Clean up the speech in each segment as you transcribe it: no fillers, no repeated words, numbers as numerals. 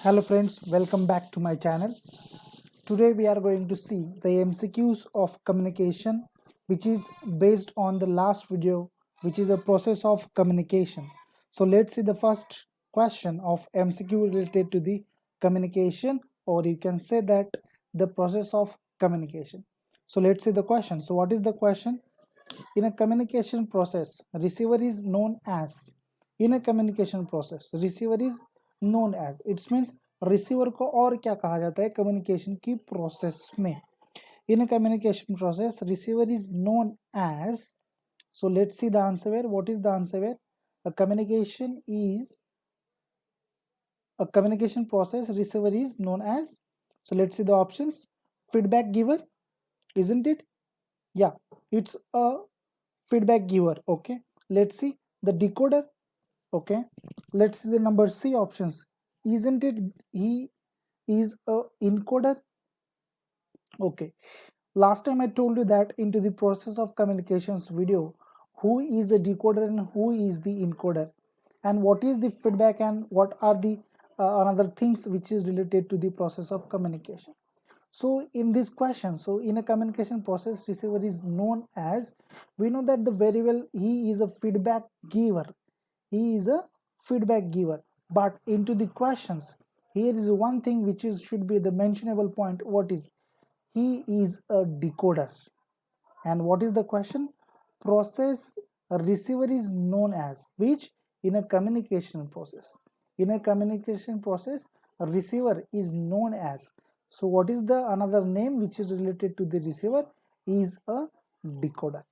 Hello friends, welcome back to my channel. Today we are going to see the MCQs of communication, which is based on the last video, which is a process of communication. So let's see the first question of MCQ related to the communication, or you can say that the process of communication. So let's see the question. So what is the question? In a communication process, receiver is known as. In a communication process, receiver is known as. It means receiver को और क्या कहा जाता है communication की process में. In a communication process receiver is known as. So let's see the answer here. What is the answer here? A communication process receiver is known as. So let's see the options. Feedback giver, isn't it? Yeah, it's a feedback giver. Okay, let's see the decoder. Okay, let's see the number C options. Isn't it he is a encoder? Okay, last time I told you that into the process of communications video, who is a decoder and who is the encoder, and what is the feedback and what are the another things which is related to the process of communication. So in this question, so in a communication process, receiver is known as, we know that the very well he is a feedback giver. He is a feedback giver. But into the questions, here is one thing which is should be the mentionable point. What is? He is a decoder. And what is the question? Process receiver is known as which? In a communication process. In a communication process, a receiver is known as. So what is the another name which is related to the receiver? Is a decoder.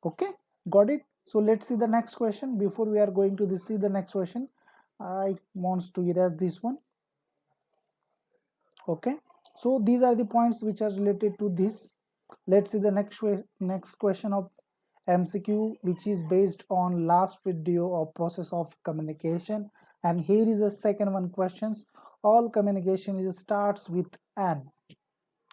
Okay, got it? So let's see the next question. Before we are going to see the next question, I want to erase this one. Okay, so these are the points which are related to this. Let's see the next question of MCQ, which is based on last video of process of communication. And here is the second one questions. All communication is starts with an.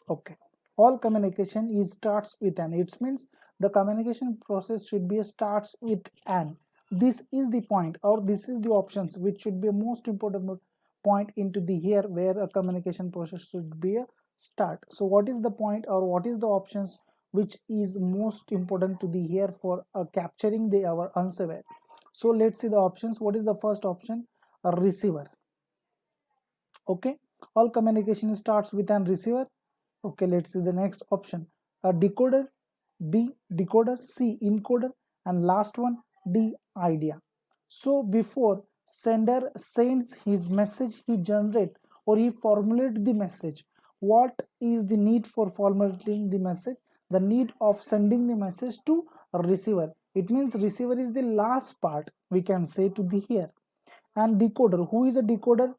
Okay, all communication is starts with an. It means the communication process should be a starts with an. This is the point, or this is the options which should be a most important point into the here where a communication process should be a start. So what is the point, or what is the options which is most important to the here for capturing the our answer where? So let's see the options. What is the first option? A receiver. Okay, all communication starts with an receiver. Okay, let's see the next option. A decoder, B decoder, C encoder, and last one D idea. So before sender sends his message, he generate or he formulate the message. What is the need for formulating the message? The need of sending the message to a receiver. It means receiver is the last part, we can say, to the here. And decoder, who is a decoder?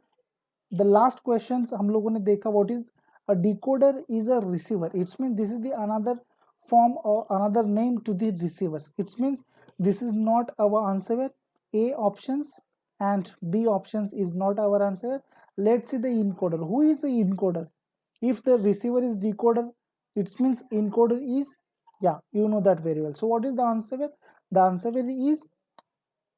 The last questions हम लोगों ने देखा, what is a decoder is a receiver. It means this is the another form or another name to the receivers. It means this is not our answer. A options and B options is not our answer. Let's see the encoder. Who is the encoder? If the receiver is decoder, it means encoder is, yeah, you know that very well. So what is the answer? The answer is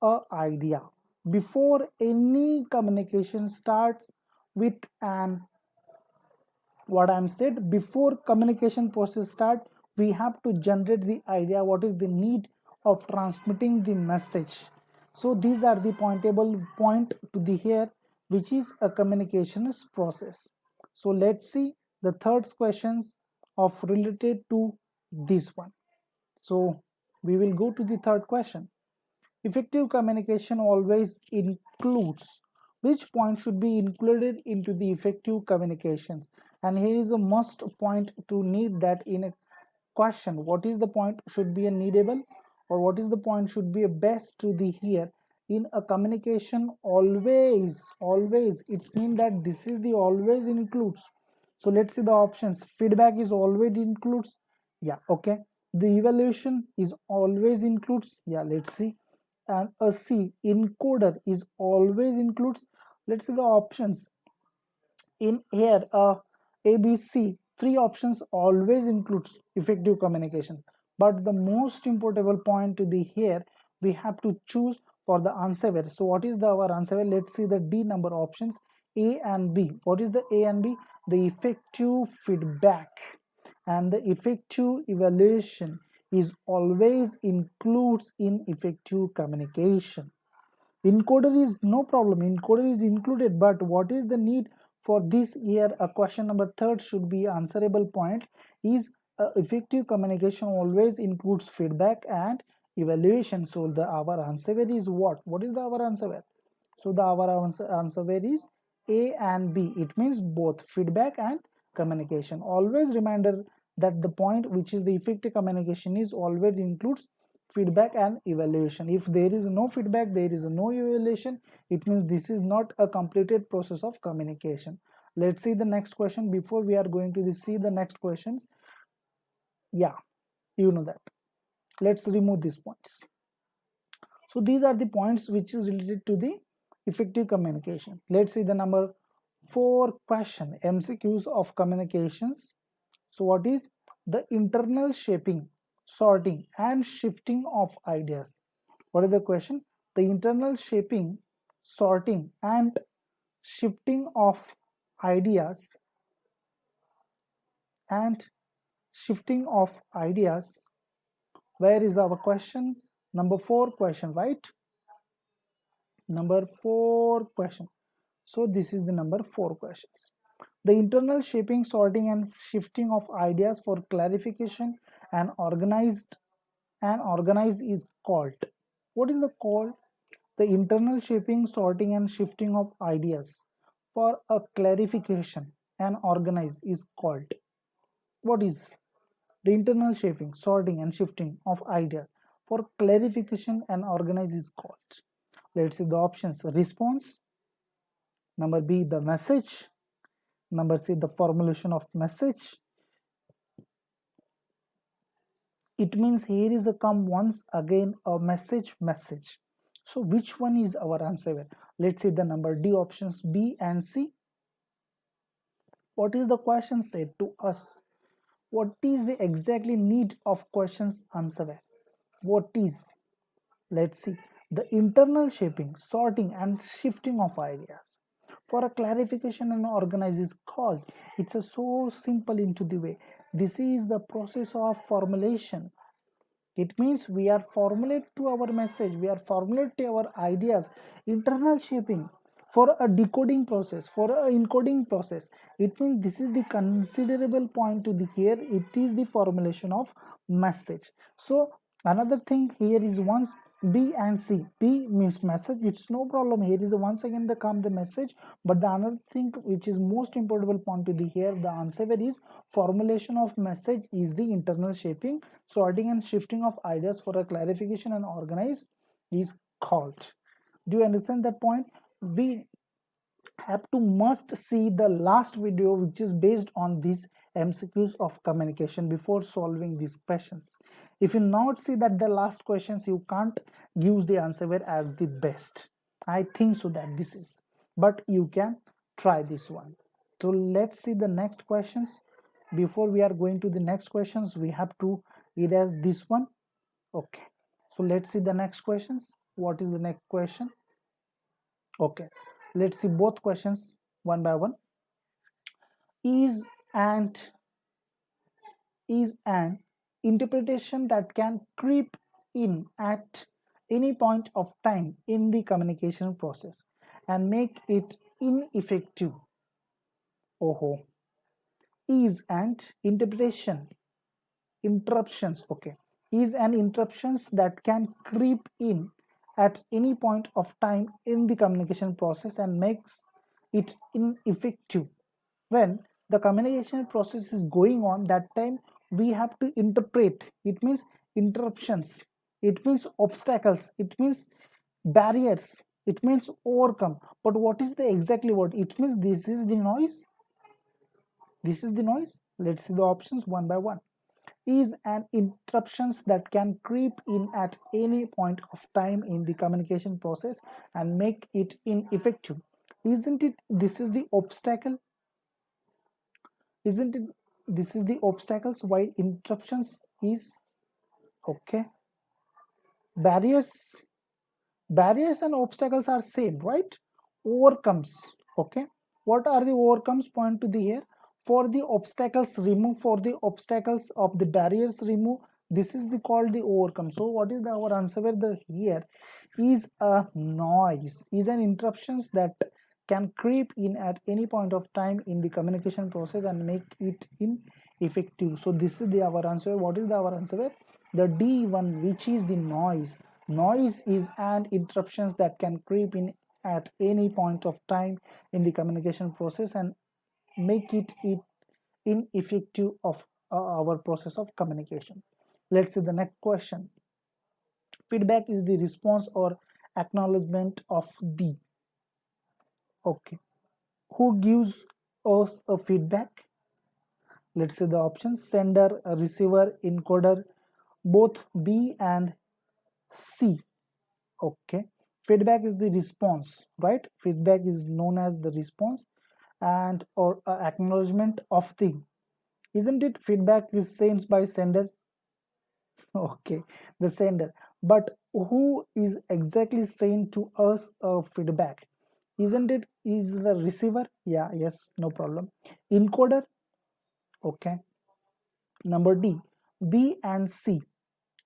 a idea. Before any communication starts with an, what I'm said, before communication process start, we have to generate the idea, what is the need of transmitting the message. So these are the pointable point to the here, which is a communications process. So let's see the third questions of related to this one. So we will go to the third question. Effective communication always includes. Which point should be included into the effective communications? And here is a must point to need that in a question. What is the point should be a needable, or what is the point should be a best to the here in a communication? Always it's mean that this is the always includes. So let's see the options. Feedback is always includes. Yeah, okay. The evaluation is always includes. Yeah, let's see. And a C encoder is always includes. Let's see the options. In here ABC, three options always includes effective communication, but the most important point to the here we have to choose for the answer. So what is the our answer? Let's see the D number options. A and B. What is the A and B? The effective feedback and the effective evaluation is always includes in effective communication. Encoder is no problem, encoder is included, but what is the need for this here? A question number third should be answerable point is effective communication always includes feedback and evaluation. So the our answer is what is the our answer? So the our answer is A and B. It means both feedback and communication. Always reminder that the point which is the effective communication is always includes feedback and evaluation. If there is no feedback, there is no evaluation, it means this is not a completed process of communication. Let's see the next question. Before we are going to see the next questions, yeah, you know that. Let's remove these points. So these are the points which is related to the effective communication. Let's see the number 4 question, MCQs of communications. So what is the internal shaping, sorting and shifting of ideas? What is the question? The internal shaping, sorting and shifting of ideas Where is our question? Number 4 question, right? Number 4 question. So this is the number 4 questions. The internal shaping, sorting and shifting of ideas for clarification and organize is called. What is the called? The internal shaping, sorting and shifting of ideas for a clarification and organize is called. What is the internal shaping, sorting and shifting of ideas for clarification and organize is called? Let's see the options. Response. Number B, the message. Number C, the formulation of message. It means here is a come once again a message. So which one is our answer? Let's see the number D options B and C. What is the question said to us? What is the exactly need of questions answer? What is? Let's see. The internal shaping, sorting and shifting of ideas for a clarification and organize is called. It's a so simple into the way. This is the process of formulation. It means we are formulate to our message, we are formulate to our ideas. Internal shaping for a decoding process, for a encoding process. It means this is the considerable point to the here. It is the formulation of message. So another thing here is once B and C. B means message. It's no problem. Here is once again the come the message. But the another thing which is most important point to the here the answer is formulation of message is the internal shaping, sorting and shifting of ideas for a clarification and organize is called. Do you understand that point? We have to must see the last video which is based on these MCQs of communication before solving these questions. If you not see that the last questions, you can't use the answer as the best. I think so that this is, but you can try this one. So let's see the next questions. Before we are going to the next questions, we have to erase this one. Okay, so let's see the next questions. What is the next question? Okay, let's see both questions one by one. Is an interpretation that can creep in at any point of time in the communication process and make it ineffective. Oh, is an interruptions. Okay, is an interruptions that can creep in at any point of time in the communication process and makes it ineffective. When the communication process is going on, that time we have to interpret. It means interruptions, it means obstacles, it means barriers, it means overcome. But what is the exactly word? It means this is the noise. Let's see the options one by one. Is an interruptions that can creep in at any point of time in the communication process and make it ineffective. Isn't it this is the obstacle? Isn't it this is the obstacles, while interruptions is okay. Barriers and obstacles are same, right? Overcomes. Okay, What are the overcomes? Point to the here. For the obstacles remove, for the obstacles of the barriers remove, this is the called the overcome. So what is our answer? The here is a noise, is an interruptions that can creep in at any point of time in the communication process and make it ineffective. So this is the our answer. What is the our answer? The D1, which is the noise. Noise is an interruptions that can creep in at any point of time in the communication process and make it ineffective of our process of communication. Let's see the next question. Feedback is the response or acknowledgement of the. Okay, who gives us a feedback? Let's see the options. Sender, receiver, encoder, both B and C. Okay, feedback is the response, right? Feedback is known as the response and or acknowledgement of the. Isn't it feedback is sent by sender? Okay, the sender. But who is exactly saying to us a feedback? Isn't it is the receiver? Yeah, yes, no problem. Encoder. Okay. Number D, B and C.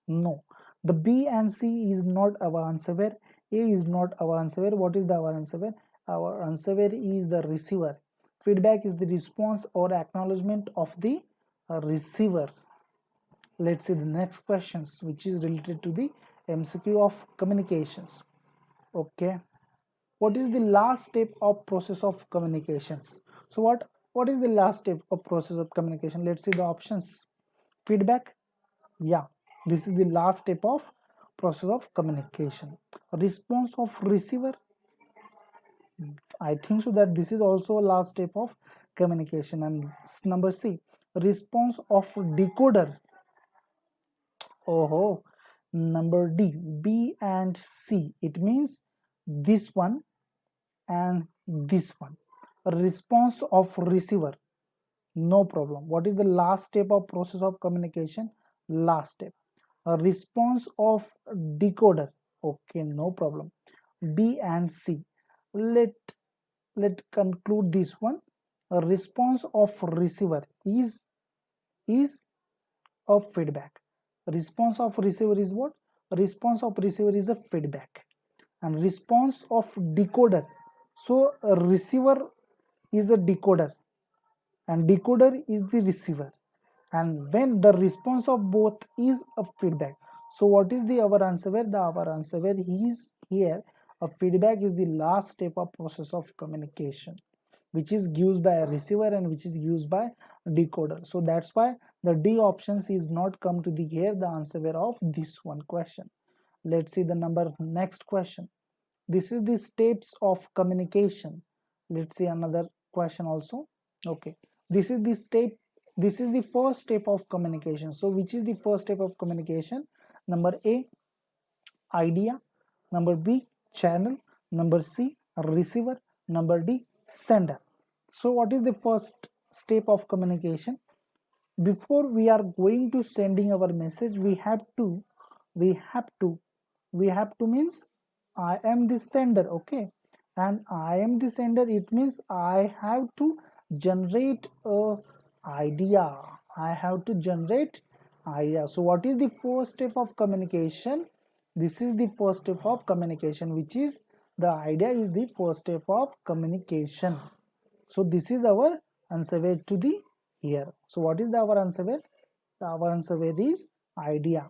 No, the B and C is not our answer. A is not our answer. What is the our answer? Our answer is the receiver. Feedback is the response or acknowledgement of the receiver. Let's see the next questions, which is related to the MCQ of communications. Okay, what is the last step of process of communications? So what is the last step of process of communication? Let's see the options. Feedback. Yeah, this is the last step of process of communication. Response of receiver. I think so that this is also a last step of communication. And number C, response of decoder. Oh, number D, B and C. It means this one and this one. Response of receiver. No problem. What is the last step of process of communication? Last step. A response of decoder. Okay, no problem. B and C. Let conclude this one. A response of receiver is a feedback. Response of receiver is what? Response of receiver is a feedback. And response of decoder. So a receiver is a decoder and decoder is the receiver, and when the response of both is a feedback. So what is the our answer? The our answer is here a feedback is the last step of process of communication, which is used by a receiver and which is used by decoder. So that's why the D options is not come to the here the answer of this one question. Let's see the next question. This is the steps of communication. Let's see another question also. Okay, this is the step, this is the first step of communication. So which is the first step of communication? Number A, idea. Number B, channel. Number C, receiver. Number D, sender. So what is the first step of communication? Before we are going to sending our message, we have to means I am the sender. Okay, and I am the sender, it means I have to generate a idea. I have to generate idea. So what is the first step of communication? This is the first step of communication, which is the idea is the first step of communication. So this is our answer to the here. So what is our answer? Our answer is idea.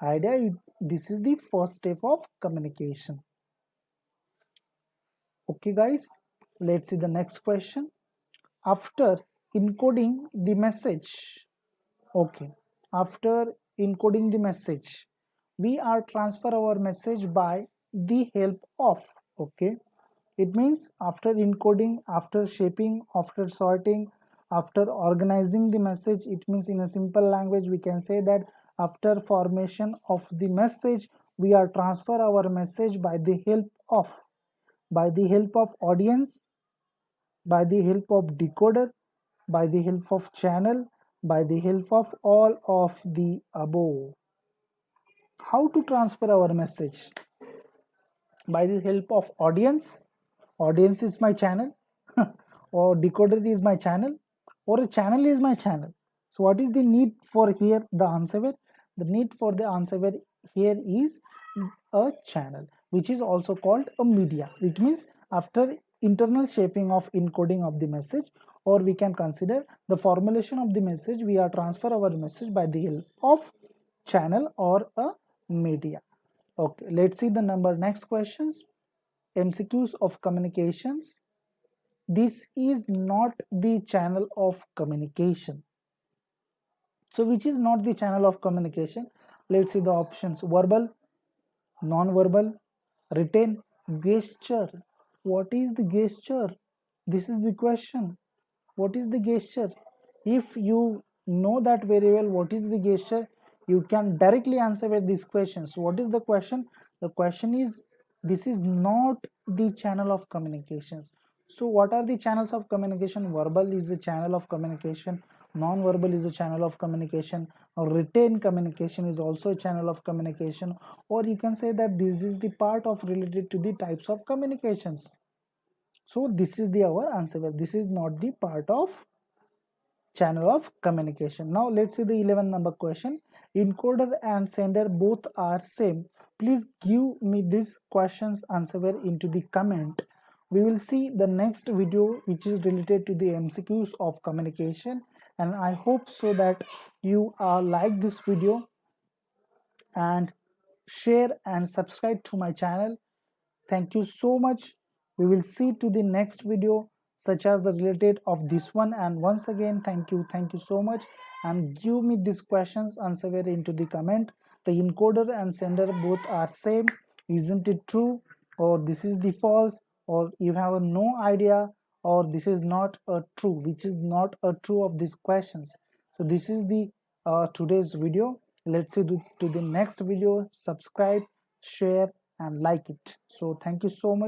Idea, this is the first step of communication. Okay guys, let's see the next question. After encoding the message, okay, after encoding the message, we are transfer our message by the help of. Okay, it means after encoding, after shaping, after sorting, after organizing the message, it means in a simple language we can say that after formation of the message, we are transfer our message by the help of audience, by the help of decoder, by the help of channel, by the help of all of the above. How to transfer our message? By the help of audience. Audience is my channel. or decoder is my channel, or a channel is my channel. So what is the need for here the answer? The need for the answer here is a channel, which is also called a media. It means after internal shaping of encoding of the message, or we can consider the formulation of the message, we are transfer our message by the help of channel or a media. Okay, let's see the next questions. MCQs of communications. This is not the channel of communication. So which is not the channel of communication? Let's see the options: verbal, non-verbal, written, gesture. What is the gesture? This is the question. What is the gesture? If you know that very well, what is the gesture, you can directly answer with these questions. What is the question? The question is, this is not the channel of communications. So what are the channels of communication? Verbal is a channel of communication, non-verbal is a channel of communication, or written communication is also a channel of communication, or you can say that this is the part of related to the types of communications. So this is the our answer. This is not the part of channel of communication. Now let's see the 11th number question. Encoder and sender both are same. Please give me this questions answer into the comment. We will see the next video which is related to the MCQs of communication, and I hope so that you like this video and share and subscribe to my channel. Thank you so much. We will see to the next video such as the related of this one, and once again thank you so much, and give me these questions answer into the comment. The encoder and sender both are same. Isn't it true, or this is the false, or you have no idea, or this is not a true, which is not a true of these questions. So this is the today's video. Let's see to the next video. Subscribe, share and like it. So thank you so much.